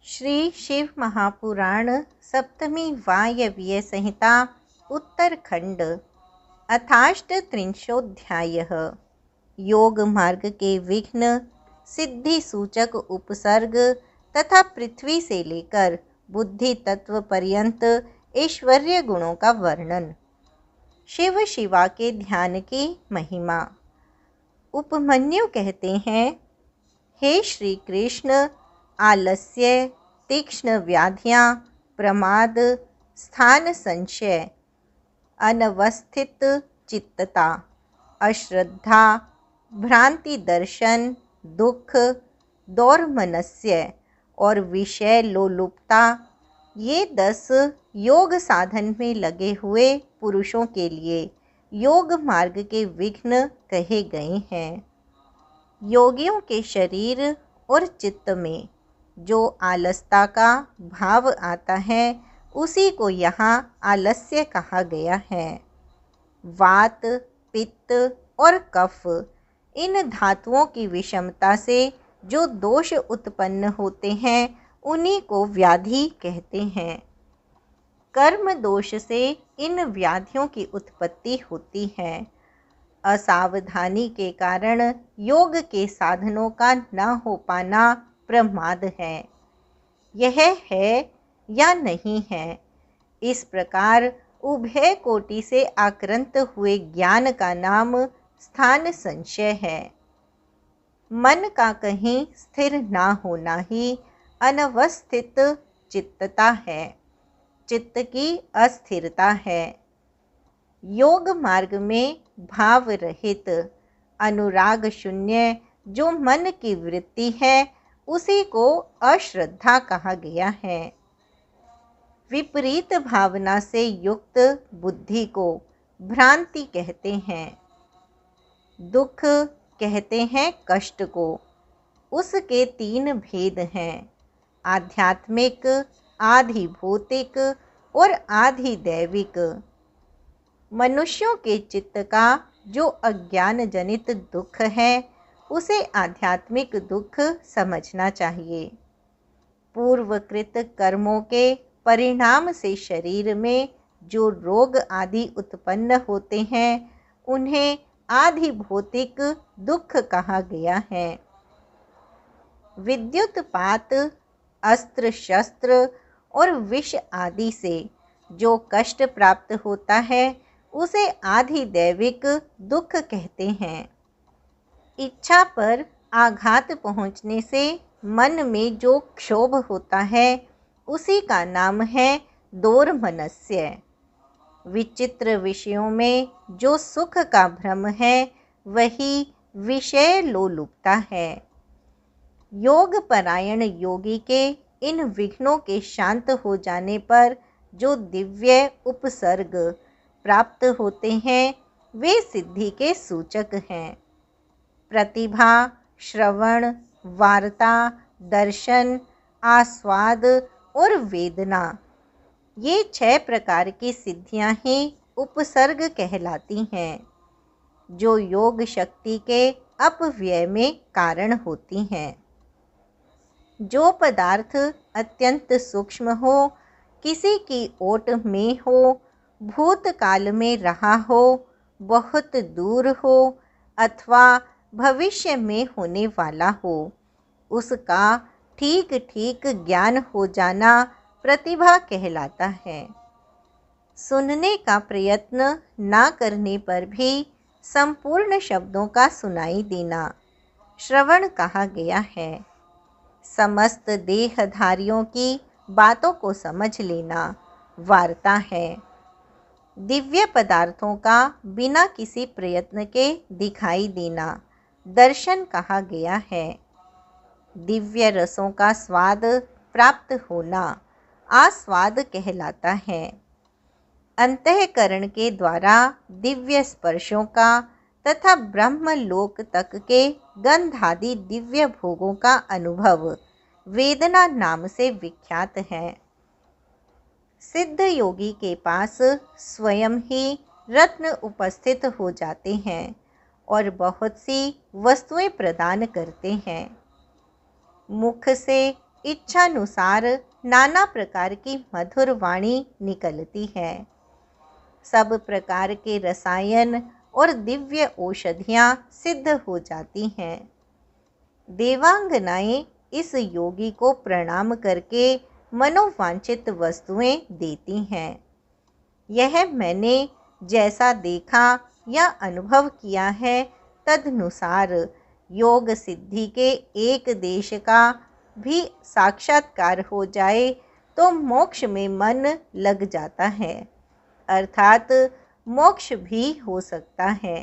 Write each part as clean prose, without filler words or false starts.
श्री शिव महापुराण सप्तमी वायव्य संहिता उत्तरखंड अथाष्टत्रिंशोऽध्यायः। योग मार्ग के विघ्न, सिद्धि सूचक उपसर्ग तथा पृथ्वी से लेकर बुद्धि तत्व पर्यंत ऐश्वर्य गुणों का वर्णन। शिव शिवा के ध्यान की महिमा। उपमन्यु कहते हैं, हे श्री कृष्ण, आलस्य, तीक्ष्ण व्याधियाँ, प्रमाद, स्थान संशय, अनवस्थित चित्तता, अश्रद्धा, भ्रांति दर्शन, दुख, दौर्मनस्य और विषय लोलुपता, ये 10 योग साधन में लगे हुए पुरुषों के लिए योग मार्ग के विघ्न कहे गए हैं। योगियों के शरीर और चित्त में जो आलसता का भाव आता है, उसी को यहाँ आलस्य कहा गया है। वात, पित्त और कफ, इन धातुओं की विषमता से जो दोष उत्पन्न होते हैं, उन्हीं को व्याधि कहते हैं। कर्म दोष से इन व्याधियों की उत्पत्ति होती है। असावधानी के कारण योग के साधनों का न हो पाना प्रमाद है। यह है या नहीं है, इस प्रकार उभय कोटि से आक्रांत हुए ज्ञान का नाम स्थान संशय है। मन का कहीं स्थिर ना होना ही अनवस्थित चित्तता है, चित्त की अस्थिरता है। योग मार्ग में भाव रहित, अनुराग शून्य जो मन की वृत्ति है, उसी को अश्रद्धा कहा गया है। विपरीत भावना से युक्त बुद्धि को भ्रांति कहते हैं। दुख कहते हैं कष्ट को। उसके 3 भेद हैं, आध्यात्मिक, आधि भौतिक और आधि दैविक। मनुष्यों के चित्त का जो अज्ञान जनित दुख है, उसे आध्यात्मिक दुख समझना चाहिए। पूर्वकृत कर्मों के परिणाम से शरीर में जो रोग आदि उत्पन्न होते हैं, उन्हें आधि भौतिक दुख कहा गया है। विद्युतपात, अस्त्र शस्त्र और विष आदि से जो कष्ट प्राप्त होता है, उसे आधि दैविक दुख कहते हैं। इच्छा पर आघात पहुँचने से मन में जो क्षोभ होता है, उसी का नाम है दौर्मनस्य। विचित्र विषयों में जो सुख का भ्रम है, वही विषय लोलुपता है। योग परायण योगी के इन विघ्नों के शांत हो जाने पर जो दिव्य उपसर्ग प्राप्त होते हैं, वे सिद्धि के सूचक हैं। प्रतिभा, श्रवण, वार्ता, दर्शन, आस्वाद और वेदना, ये 6 प्रकार की सिद्धियां ही उपसर्ग कहलाती हैं, जो योग शक्ति के अपव्यय में कारण होती हैं। जो पदार्थ अत्यंत सूक्ष्म हो, किसी की ओट में हो, भूतकाल में रहा हो, बहुत दूर हो अथवा भविष्य में होने वाला हो, उसका ठीक ठीक ज्ञान हो जाना प्रतिभा कहलाता है। सुनने का प्रयत्न ना करने पर भी संपूर्ण शब्दों का सुनाई देना श्रवण कहा गया है। समस्त देहधारियों की बातों को समझ लेना वार्ता है। दिव्य पदार्थों का बिना किसी प्रयत्न के दिखाई देना दर्शन कहा गया है। दिव्य रसों का स्वाद प्राप्त होना आस्वाद कहलाता है। अंतःकरण के द्वारा दिव्य स्पर्शों का तथा ब्रह्मलोक तक के गंधादि दिव्य भोगों का अनुभव वेदना नाम से विख्यात है। सिद्ध योगी के पास स्वयं ही रत्न उपस्थित हो जाते हैं और बहुत सी वस्तुएं प्रदान करते हैं। मुख से इच्छानुसार नाना प्रकार की मधुर वाणी निकलती है। सब प्रकार के रसायन और दिव्य औषधियाँ सिद्ध हो जाती हैं। देवांगनाएं इस योगी को प्रणाम करके मनोवांछित वस्तुएं देती हैं। यह मैंने जैसा देखा या अनुभव किया है, तदनुसार योग सिद्धि के एक देश का भी साक्षात्कार हो जाए तो मोक्ष में मन लग जाता है, अर्थात मोक्ष भी हो सकता है।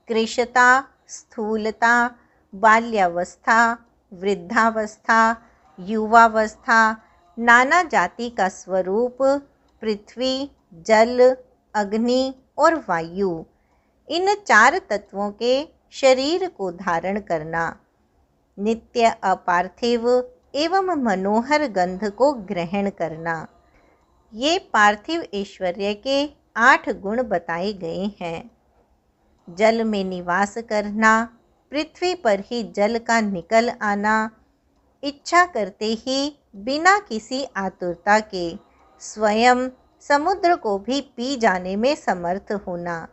कृशता, स्थूलता, बाल्यावस्था, वृद्धावस्था, युवावस्था, नाना जाति का स्वरूप, पृथ्वी, जल, अग्नि और वायु, इन 4 तत्वों के शरीर को धारण करना, नित्य अपार्थिव एवं मनोहर गंध को ग्रहण करना, ये पार्थिव ऐश्वर्य के 8 गुण बताए गए हैं। जल में निवास करना, पृथ्वी पर ही जल का निकल आना, इच्छा करते ही बिना किसी आतुरता के स्वयं समुद्र को भी पी जाने में समर्थ होना,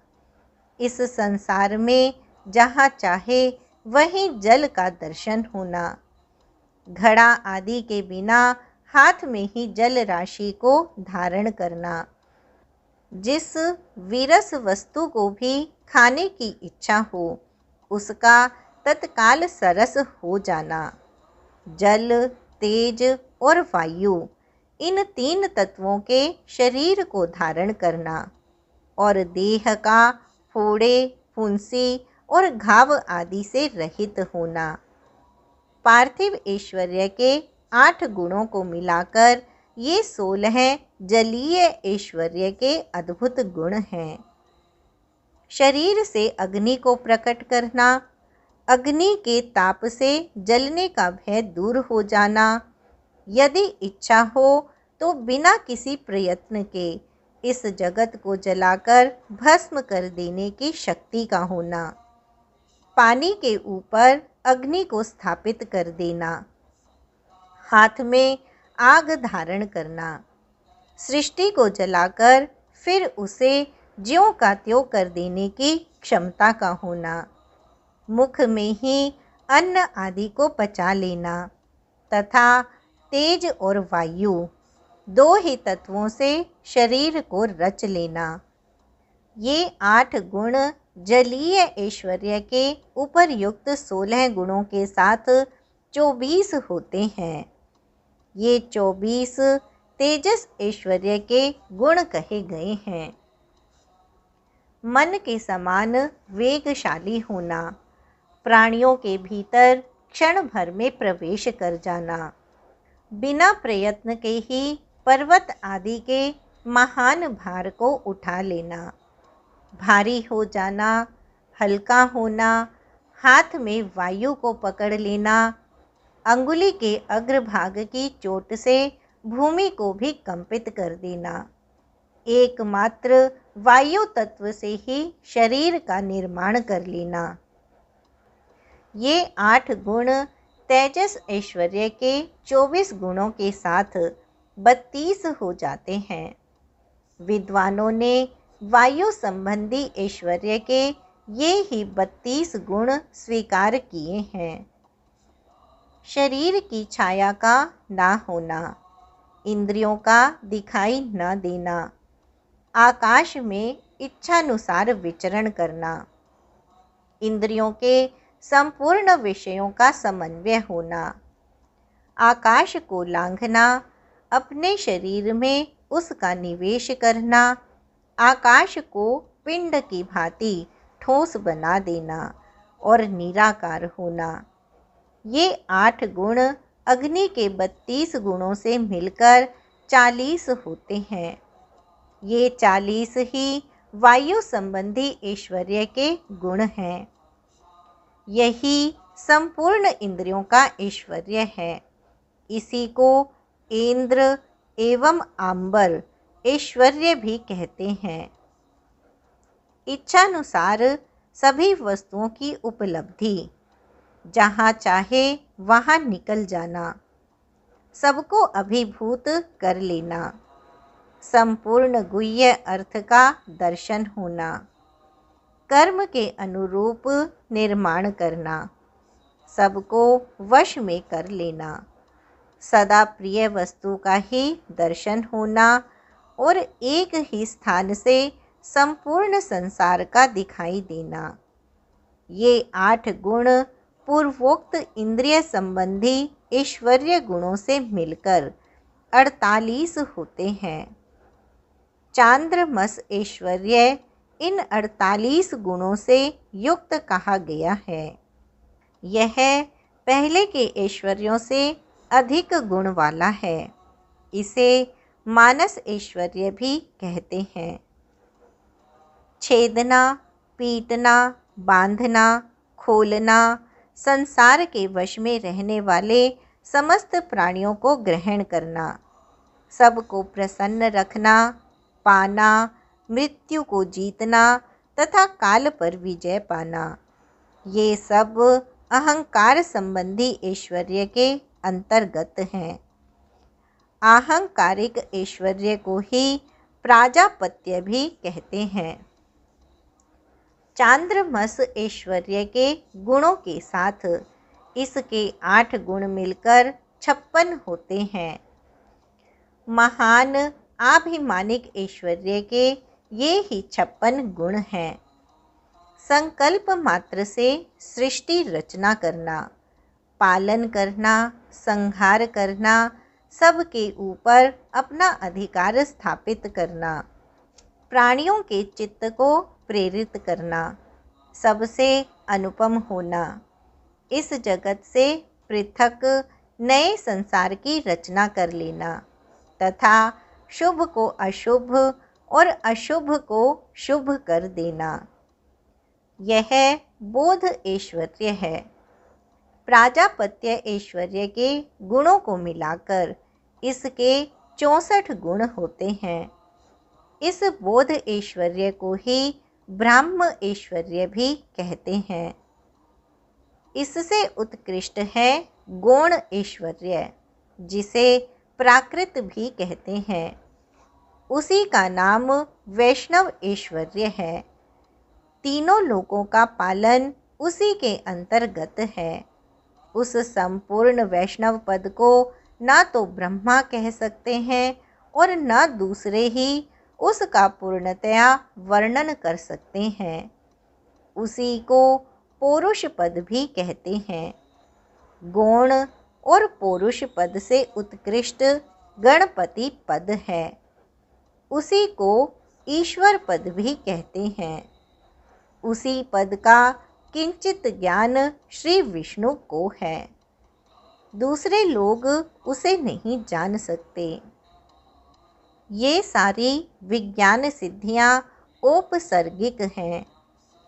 इस संसार में जहाँ चाहे वहीं जल का दर्शन होना, घड़ा आदि के बिना हाथ में ही जल राशि को धारण करना, जिस विरस वस्तु को भी खाने की इच्छा हो उसका तत्काल सरस हो जाना, जल, तेज और वायु, इन 3 तत्वों के शरीर को धारण करना और देह का फोड़े, फुंसी और घाव आदि से रहित होना। पार्थिव ऐश्वर्य के 8 गुणों को मिलाकर ये 16 जलीय ऐश्वर्य के अद्भुत गुण हैं। शरीर से अग्नि को प्रकट करना, अग्नि के ताप से जलने का भय दूर हो जाना, यदि इच्छा हो तो बिना किसी प्रयत्न के इस जगत को जलाकर भस्म कर देने की शक्ति का होना, पानी के ऊपर अग्नि को स्थापित कर देना, हाथ में आग धारण करना, सृष्टि को जलाकर फिर उसे ज्यों का त्यों कर देने की क्षमता का होना, मुख में ही अन्न आदि को पचा लेना तथा तेज और वायु 2 ही तत्वों से शरीर को रच लेना। ये 8 गुण जलीय ऐश्वर्य के उपर्युक्त 16 गुणों के साथ 24 होते हैं। ये 24 तेजस ऐश्वर्य के गुण कहे गए हैं। मन के समान वेगशाली होना, प्राणियों के भीतर क्षण भर में प्रवेश कर जाना, बिना प्रयत्न के ही पर्वत आदि के महान भार को उठा लेना, भारी हो जाना, हल्का होना, हाथ में वायु को पकड़ लेना, अंगुली के अग्रभाग की चोट से भूमि को भी कंपित कर देना, एकमात्र वायु तत्व से ही शरीर का निर्माण कर लेना। ये 8 गुण तेजस ऐश्वर्य के 24 गुणों के साथ 32 हो जाते हैं। विद्वानों ने वायु संबंधी ऐश्वर्य के ये ही 32 गुण स्वीकार किए हैं। शरीर की छाया का ना होना, इंद्रियों का दिखाई न देना, आकाश में इच्छानुसार विचरण करना, इंद्रियों के संपूर्ण विषयों का समन्वय होना, आकाश को लांघना, अपने शरीर में उसका निवेश करना, आकाश को पिंड की भांति ठोस बना देना और निराकार होना। ये 8 गुण अग्नि के 32 गुणों से मिलकर 40 होते हैं। ये 40 ही वायु संबंधी ऐश्वर्य के गुण हैं। यही संपूर्ण इंद्रियों का ऐश्वर्य है। इसी को इंद्र एवं आंबर ऐश्वर्य भी कहते हैं। इच्छानुसार सभी वस्तुओं की उपलब्धि, जहाँ चाहे वहाँ निकल जाना, सबको अभिभूत कर लेना, संपूर्ण गुह्य अर्थ का दर्शन होना, कर्म के अनुरूप निर्माण करना, सबको वश में कर लेना, सदा प्रिय वस्तु का ही दर्शन होना और एक ही स्थान से संपूर्ण संसार का दिखाई देना। ये 8 गुण पूर्वोक्त इंद्रिय संबंधी ऐश्वर्य गुणों से मिलकर 48 होते हैं। चांद्रमस ऐश्वर्य इन 48 गुणों से युक्त कहा गया है। यह पहले के ऐश्वर्यों से अधिक गुण वाला है। इसे मानस ऐश्वर्य भी कहते हैं। छेदना, पीटना, बांधना, खोलना, संसार के वश में रहने वाले समस्त प्राणियों को ग्रहण करना, सबको प्रसन्न रखना, पाना, मृत्यु को जीतना तथा काल पर विजय पाना, ये सब अहंकार संबंधी ऐश्वर्य के अंतर्गत हैं। आहंकारिक ऐश्वर्य को ही प्राजापत्य भी कहते हैं। चांद्रमस ऐश्वर्य के गुणों के साथ इसके 8 गुण मिलकर 56 होते हैं। महान आभिमानिक ऐश्वर्य के ये ही 56 गुण हैं। संकल्प मात्र से सृष्टि रचना करना, पालन करना, संहार करना, सबके ऊपर अपना अधिकार स्थापित करना, प्राणियों के चित्त को प्रेरित करना, सबसे अनुपम होना, इस जगत से पृथक नए संसार की रचना कर लेना तथा शुभ को अशुभ और अशुभ को शुभ कर देना, यह बोध ऐश्वर्य है। प्राजापत्य ऐश्वर्य के गुणों को मिलाकर इसके 64 गुण होते हैं। इस बोध ऐश्वर्य को ही ब्राह्म ऐश्वर्य भी कहते हैं। इससे उत्कृष्ट है गौण ऐश्वर्य, जिसे प्राकृत भी कहते हैं। उसी का नाम वैष्णव ऐश्वर्य है। तीनों लोकों का पालन उसी के अंतर्गत है। उस संपूर्ण वैष्णव पद को ना तो ब्रह्मा कह सकते हैं और न दूसरे ही उसका पूर्णतया वर्णन कर सकते हैं। उसी को पौरुष पद भी कहते हैं। गौण और पौरुष पद से उत्कृष्ट गणपति पद है। उसी को ईश्वर पद भी कहते हैं। उसी पद का किंचित ज्ञान श्री विष्णु को है। दूसरे लोग उसे नहीं जान सकते। ये सारी विज्ञान सिद्धियां औपसर्गिक हैं।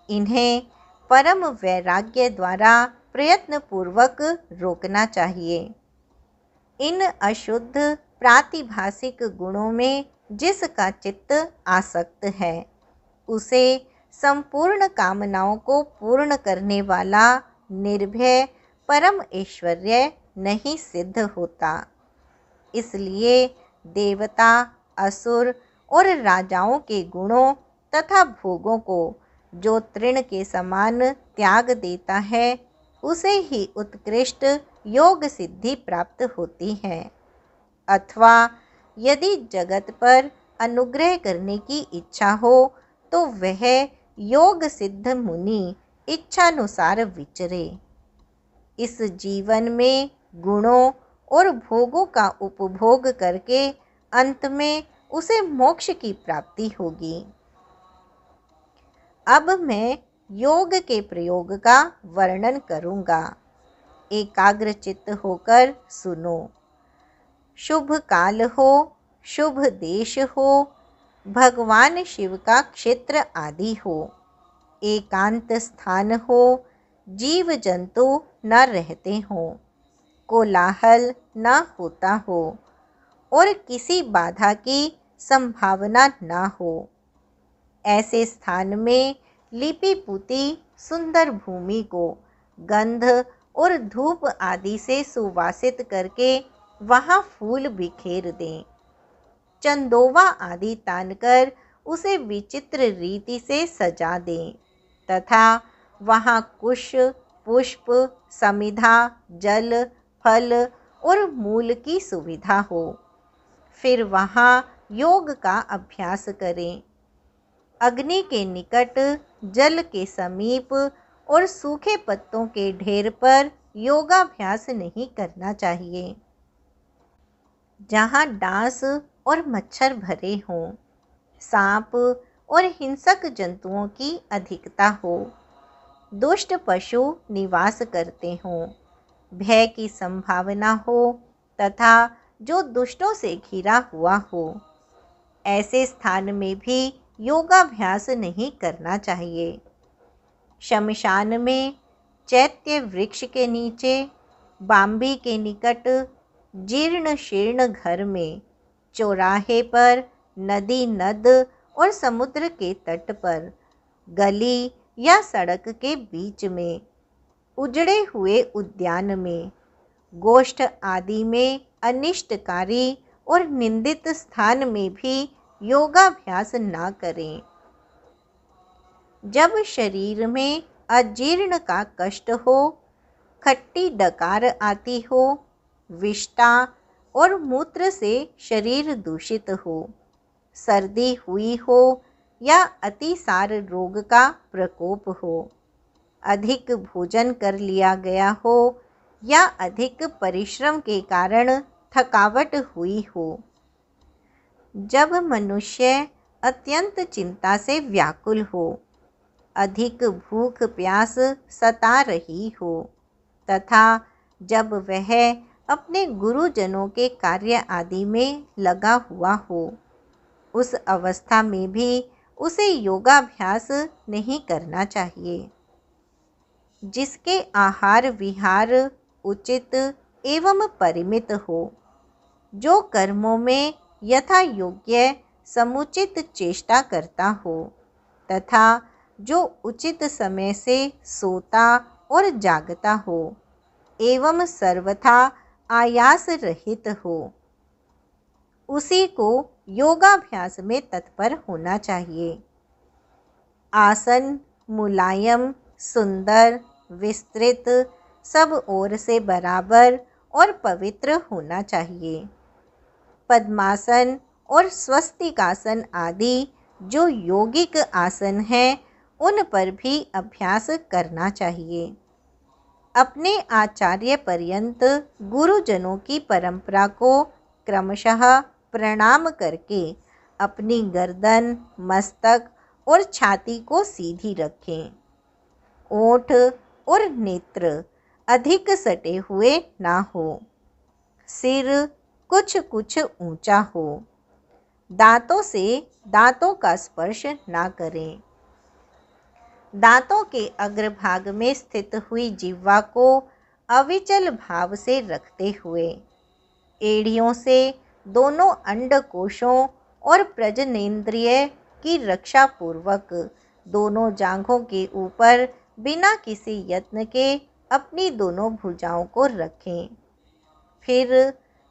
इन्हें परम वैराग्य द्वारा प्रयत्न पूर्वक रोकना चाहिए। इन अशुद्ध प्रातिभासिक गुणों में जिसका चित्त आसक्त है, उसे संपूर्ण कामनाओं को पूर्ण करने वाला निर्भय परम ऐश्वर्य नहीं सिद्ध होता। इसलिए देवता, असुर और राजाओं के गुणों तथा भोगों को जो तृण के समान त्याग देता है, उसे ही उत्कृष्ट योग सिद्धि प्राप्त होती है। अथवा यदि जगत पर अनुग्रह करने की इच्छा हो तो वह योग सिद्ध मुनि इच्छानुसार विचरे। इस जीवन में गुणों और भोगों का उपभोग करके अंत में उसे मोक्ष की प्राप्ति होगी। अब मैं योग के प्रयोग का वर्णन करूँगा। एकाग्र चित्त होकर सुनो। शुभ काल हो, शुभ देश हो, भगवान शिव का क्षेत्र आदि हो, एकांत स्थान हो, जीव जंतु न रहते हों, कोलाहल न होता हो और किसी बाधा की संभावना न हो, ऐसे स्थान में लिपि पुती सुंदर भूमि को गंध और धूप आदि से सुवासित करके वहाँ फूल बिखेर दें। चंदोवा आदि तानकर उसे विचित्र रीति से सजा दें तथा वहाँ कुश, पुष्प, समिधा, जल, फल और मूल की सुविधा हो। फिर वहाँ योग का अभ्यास करें। अग्नि के निकट, जल के समीप और सूखे पत्तों के ढेर पर योगाभ्यास नहीं करना चाहिए। जहाँ डांस और मच्छर भरे हों, सांप और हिंसक जंतुओं की अधिकता हो, दुष्ट पशु निवास करते हों, भय की संभावना हो तथा जो दुष्टों से घिरा हुआ हो, ऐसे स्थान में भी योगाभ्यास नहीं करना चाहिए। शमशान में, चैत्य वृक्ष के नीचे, बाम्बी के निकट, जीर्ण शीर्ण घर में, चौराहे पर, नदी नद और समुद्र के तट पर, गली या सड़क के बीच में, उजड़े हुए उद्यान में, गोष्ठ आदि में अनिष्टकारी और निंदित स्थान में भी योगाभ्यास ना करें। जब शरीर में अजीर्ण का कष्ट हो, खट्टी डकार आती हो, विष्ठा और मूत्र से शरीर दूषित हो, सर्दी हुई हो या अतिसार रोग का प्रकोप हो, अधिक भोजन कर लिया गया हो या अधिक परिश्रम के कारण थकावट हुई हो, जब मनुष्य अत्यंत चिंता से व्याकुल हो, अधिक भूख प्यास सता रही हो तथा जब वह अपने गुरुजनों के कार्य आदि में लगा हुआ हो, उस अवस्था में भी उसे योगाभ्यास नहीं करना चाहिए। जिसके आहार विहार उचित एवं परिमित हो, जो कर्मों में यथा योग्य समुचित चेष्टा करता हो तथा जो उचित समय से सोता और जागता हो एवं सर्वथा आयास रहित हो, उसी को योगाभ्यास में तत्पर होना चाहिए। आसन मुलायम, सुंदर, विस्तृत, सब ओर से बराबर और पवित्र होना चाहिए। पद्मासन और स्वस्तिकासन आदि जो योगिक आसन हैं, उन पर भी अभ्यास करना चाहिए। अपने आचार्य पर्यंत गुरुजनों की परंपरा को क्रमशः प्रणाम करके अपनी गर्दन, मस्तक और छाती को सीधी रखें। ओठ और नेत्र अधिक सटे हुए ना हो, सिर कुछ कुछ ऊंचा हो, दांतों से दांतों का स्पर्श ना करें। दांतों के अग्रभाग में स्थित हुई जिह्वा को अविचल भाव से रखते हुए एड़ियों से दोनों अंडकोशों और प्रजनेंद्रिय की रक्षा पूर्वक दोनों जांघों के ऊपर बिना किसी यत्न के अपनी दोनों भुजाओं को रखें। फिर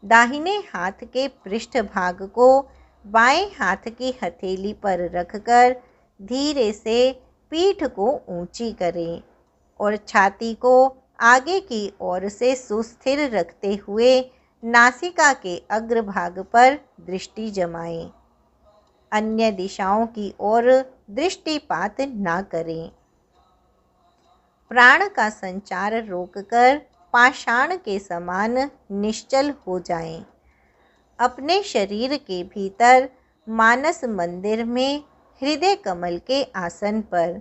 दाहिने हाथ के पृष्ठ भाग को बाएं हाथ की हथेली पर रखकर धीरे से पीठ को ऊंची करें और छाती को आगे की ओर से सुस्थिर रखते हुए नासिका के अग्रभाग पर दृष्टि जमाएं। अन्य दिशाओं की ओर दृष्टिपात ना करें। प्राण का संचार रोककर पाषाण के समान निश्चल हो जाएं। अपने शरीर के भीतर मानस मंदिर में हृदय कमल के आसन पर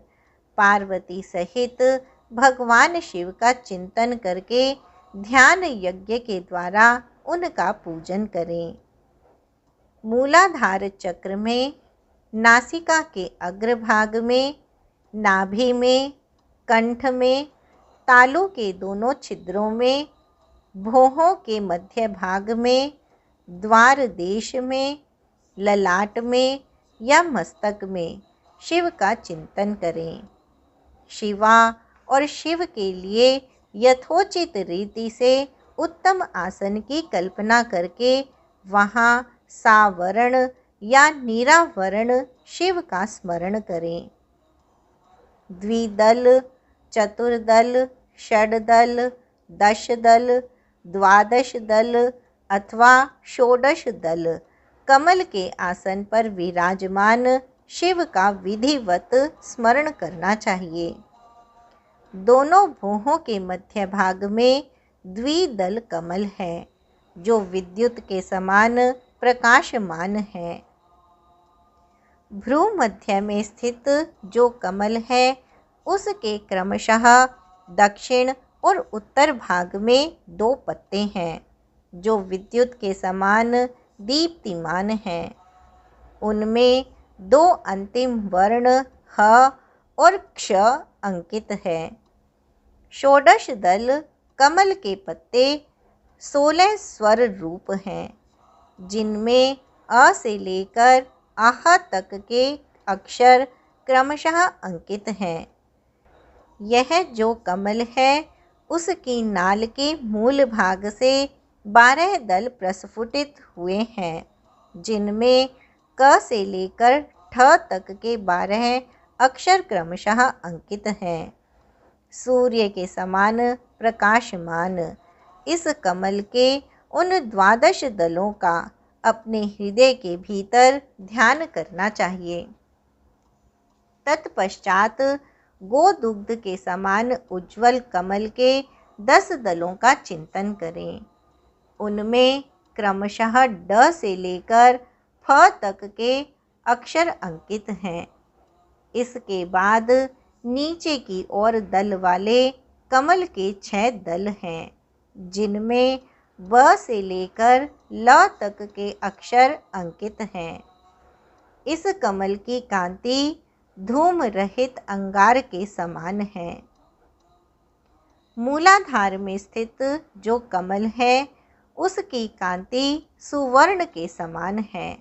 पार्वती सहित भगवान शिव का चिंतन करके ध्यान यज्ञ के द्वारा उनका पूजन करें। मूलाधार चक्र में, नासिका के अग्रभाग में, नाभि में, कंठ में, तालू के दोनों छिद्रों में, भौहों के मध्य भाग में, द्वार देश में, ललाट में या मस्तक में शिव का चिंतन करें। शिवा और शिव के लिए यथोचित रीति से उत्तम आसन की कल्पना करके वहाँ सावरण या निरावरण शिव का स्मरण करें। द्विदल, चतुर्दल, षडदल, 10 दल, 12 दल अथवा 16 दल कमल के आसन पर विराजमान शिव का विधिवत स्मरण करना चाहिए। दोनों भुहों के मध्य भाग में द्विदल कमल है जो विद्युत के समान प्रकाशमान है। भ्रू मध्य में स्थित जो कमल है उसके क्रमशः दक्षिण और उत्तर भाग में 2 पत्ते हैं जो विद्युत के समान दीप्तिमान हैं। उनमें 2 अंतिम वर्ण ह और क्ष अंकित है। 16 दल कमल के पत्ते 16 स्वर रूप हैं जिनमें अ से लेकर आह तक के अक्षर क्रमशः अंकित हैं। यह जो कमल है उसकी नाल के मूल भाग से 12 दल प्रस्फुटित हुए हैं जिनमें क से लेकर ठ तक के 12 अक्षर क्रमशः अंकित हैं। सूर्य के समान प्रकाशमान इस कमल के उन 12 दलों का अपने हृदय के भीतर ध्यान करना चाहिए। तत्पश्चात गोदुग्ध के समान उज्ज्वल कमल के 10 दलों का चिंतन करें। उनमें क्रमशः ड से लेकर फ तक के अक्षर अंकित हैं। इसके बाद नीचे की ओर दल वाले कमल के 6 दल हैं जिनमें ब से लेकर ल तक के अक्षर अंकित हैं। इस कमल की कांति धूम रहित अंगार के समान है। मूलाधार में स्थित जो कमल है उसकी कांति सुवर्ण के समान है।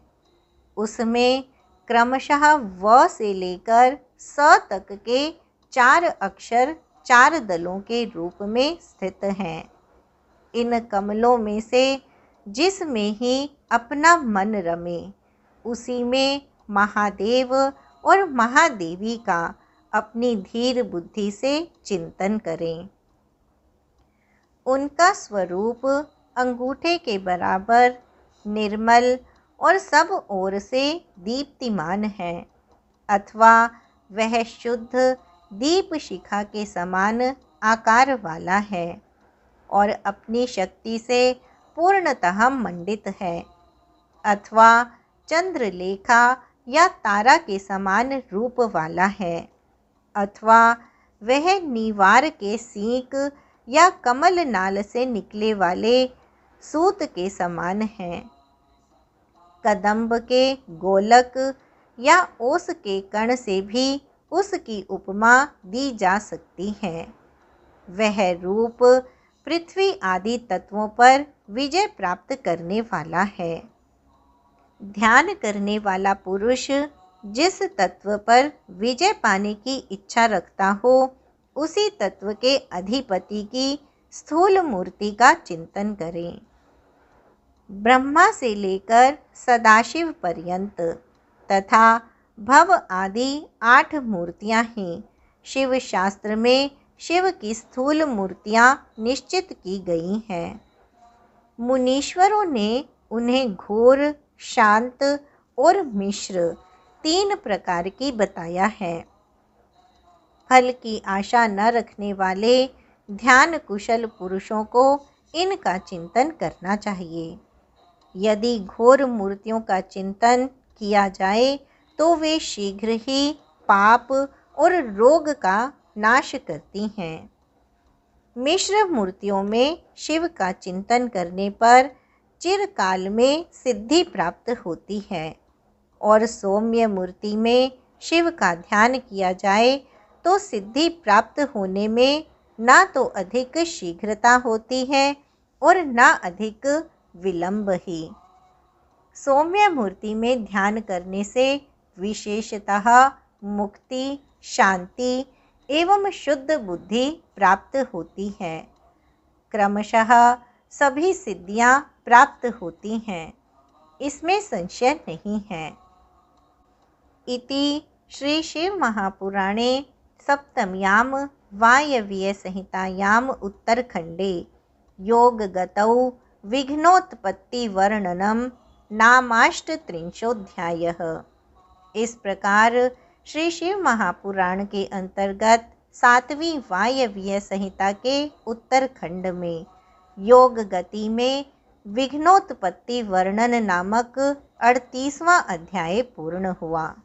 उसमें क्रमशः व से लेकर स तक के 4 अक्षर 4 दलों के रूप में स्थित हैं। इन कमलों में से जिसमें ही अपना मन रमे उसी में महादेव और महादेवी का अपनी धीर बुद्धि से चिंतन करें। उनका स्वरूप अंगूठे के बराबर निर्मल और सब ओर से दीप्तिमान है अथवा वह शुद्ध दीप शिखा के समान आकार वाला है और अपनी शक्ति से पूर्णतः मंडित है अथवा चंद्रलेखा या तारा के समान रूप वाला है अथवा वह नीवार के सींक या कमल नाल से निकले वाले सूत के समान है। कदम्ब के गोलक या ओस के कण से भी उसकी उपमा दी जा सकती है। वह रूप पृथ्वी आदि तत्वों पर विजय प्राप्त करने वाला है। ध्यान करने वाला पुरुष जिस तत्व पर विजय पाने की इच्छा रखता हो उसी तत्व के अधिपति की स्थूल मूर्ति का चिंतन करें। ब्रह्मा से लेकर सदाशिव पर्यंत तथा भव आदि 8 मूर्तियां ही शिव शास्त्र में शिव की स्थूल मूर्तियां निश्चित की गई हैं। मुनीश्वरों ने उन्हें घोर, शांत और मिश्र 3 प्रकार की बताया है। फल की आशा न रखने वाले ध्यान कुशल पुरुषों को इनका चिंतन करना चाहिए। यदि घोर मूर्तियों का चिंतन किया जाए तो वे शीघ्र ही पाप और रोग का नाश करती हैं। मिश्र मूर्तियों में शिव का चिंतन करने पर चिरकाल में सिद्धि प्राप्त होती है और सौम्य मूर्ति में शिव का ध्यान किया जाए तो सिद्धि प्राप्त होने में ना तो अधिक शीघ्रता होती है और ना अधिक विलंब ही। सौम्य मूर्ति में ध्यान करने से विशेषतः मुक्ति, शांति एवं शुद्ध बुद्धि प्राप्त होती है। क्रमशः सभी सिद्धियां प्राप्त होती हैं, इसमें संशय नहीं है। इति श्री शिव महापुराणे सप्तम्यां वायव्य संहितायाम् उत्तरखंडे योगगतौ विघ्नोत्पत्ति वर्णनम नामाष्टत्रिंशोऽध्यायः। इस प्रकार श्री शिव महापुराण के अंतर्गत 7वीं वायव्य संहिता के उत्तरखंड में योग गति में विघ्नोत्पत्ति वर्णन नामक 38वां अध्याय पूर्ण हुआ।